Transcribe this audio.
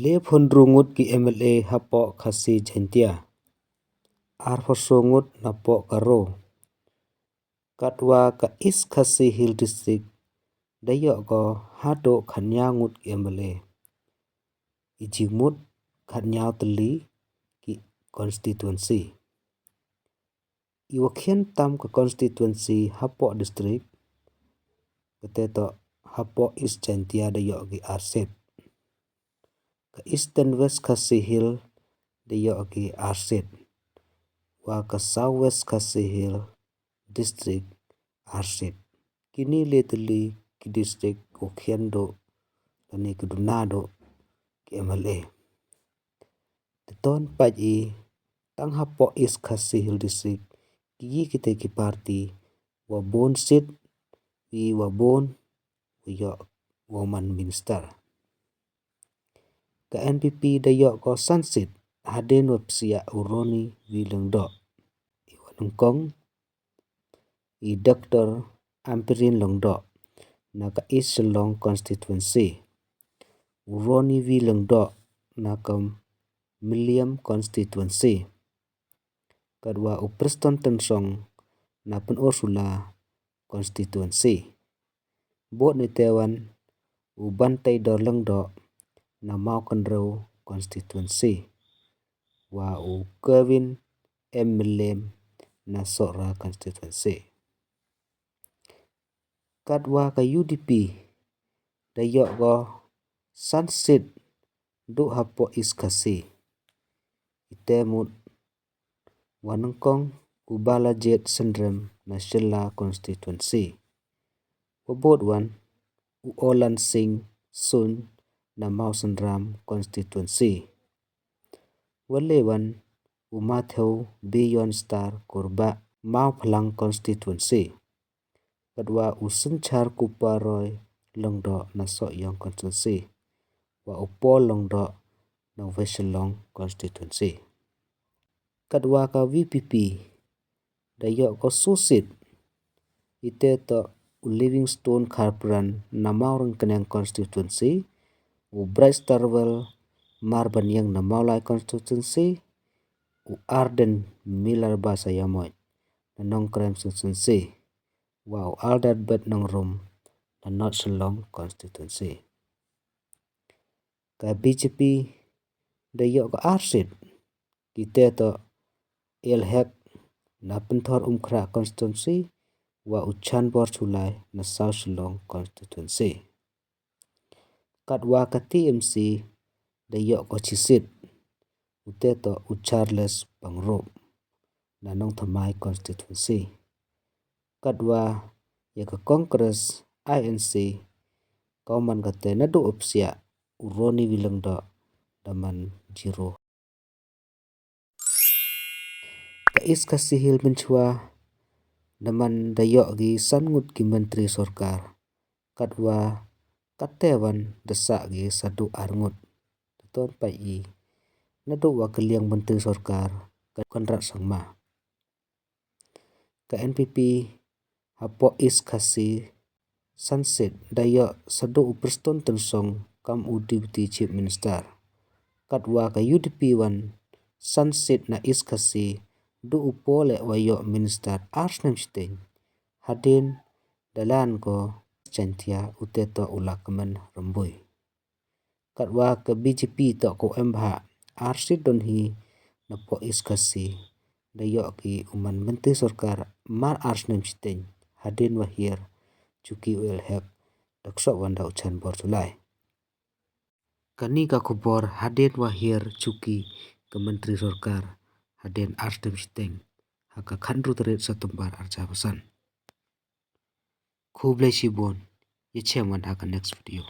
Le phondrungut ki MLA hapo khasi jentia. Ar phosongut napo karo. Katwa ka is khasi hill district. Dayo ko hado khanyangut ki MLA. Ijimut khanyaw tali ki constituency. Iwakhen tam ka constituency hapo district. Keteto hapo is jentia dayo ki arset. Ka Eastern West Khasi Hill dayo ki arset. Wa ka South West Khasi Hill district arset. Kini leteli ki district Okiendo lani Kedunado ki MLA. Teton paji tang hapo East Khasi Hill district kiyi kite ki party wa bon sit wi wa bon yo woman minister. Ka NPP dayo ko Sunset haden wapsia uroni wilengdo. Iwanungkong I Dr. Ampirin Longdo na ka East Shillong constituency. Uroni wilengdo na ka Milliam constituency. Kadwa Preston Tensong na pen Ursula constituency. Bot ni Tewan Bantai Dorlengdo na Maukenro constituency. Wa Kevin M. Millem na Sora constituency. Kadwa ka UDP dayo ko Sunset do hapo is Khasi. Itemut Wanungkong Kubala Jet Syndrome na Shilla constituency. Wabot wan Olan Singh Sun na Mausenram constituency. Walewan Mathew Beyond Star Korba Mau Phalang constituency. Kadwa Usenchar Kuparoy Longdo na Soyong constituency. Wa Upol Longdo na Weshalong constituency. Kadwa ka VPP dayo ko Susit iteto Livingstone Kharpran na Maurang Kenang constituency. Bryce Tarwell Marbanyang na Maulai constituency. Arden Miller Basayamoy na Nongkrem constituency. Wow Aldad Bet Nongrum na North Shillong constituency. Ka BJP dayo ka Arsit kiteto Elhek na Penthor Umkhra constituency. Wa Uchan Borchulai na South Shillong constituency. Kadwa ka TMC dayo ko Chisit uteto Ucharles Pangrop na Nongthamai constituency. Kadwa ya ka Congress INC kauman kate nadu upsia uroni wilengdo daman jiro. Ka East Khasi Hill Benchwa daman dayo gi sangut ki menteri sorkar. Kadwa katewan desa gi sadu arngut. Teton pai nadu wa keliang menteri sorkar Konrad Sangma. Ka NPP hapo East Khasi Sunset dayo sadu Preston Tensong kam Deputy Chief Minister. Kadwa ka UDP wan Sunset na East Khasi du upole wayo minister Arsnem Siteng haden dalan ko Chantia uteto ulakman Rambui. Kadwa ka BJP to ko Embha Arsit donhi na po East Khasi dayo ki uman menteri sorkar Mar Arsnem Siteng haden wahir Chuki Welhek dakso wanda Uchan Borchulai. Kani ka kubor haden wahir Chuki ke menteri sorkar haden Arsnem Siteng haka khandru terit satumbar arja pesan. Kublai Shibon, ye haka next video.